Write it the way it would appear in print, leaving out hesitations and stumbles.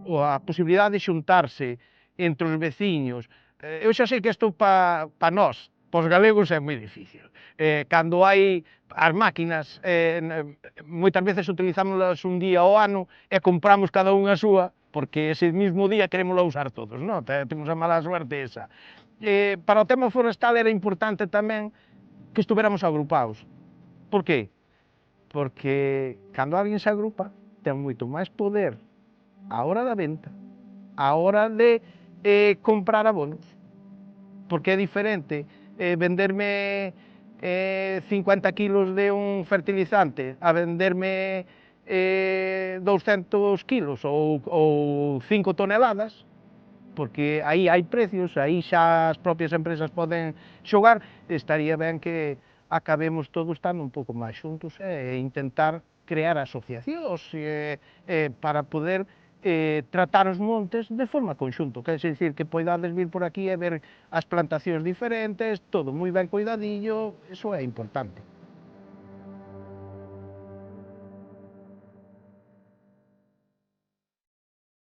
a posibilidade de xuntarse entre os veciños. Eu xa sei que isto pa nós, pa os galegos, é moi difícil. Cando hai as máquinas, moitas veces utilizámolas un día ao ano e compramos cada un a súa, porque ese mismo día queremos usar todos, non? Temos a mala suerte esa. Para o tema forestal era importante tamén que estuveramos agrupados. Por qué? Porque cando alguén se agrupa, ten moito máis poder á hora da venta, á hora de comprar abonos, porque é diferente venderme 50 kilos de un fertilizante a venderme 200 kilos ou 5 toneladas, porque aí hai precios, aí xa as propias empresas poden xogar, estaría ben que acabemos todos estando un pouco máis xuntos e intentar crear asociacións para poder tratar os montes de forma conxunto, quer dicir que poidades vir por aquí e ver as plantacións diferentes, todo moi ben coidadillo, iso é importante.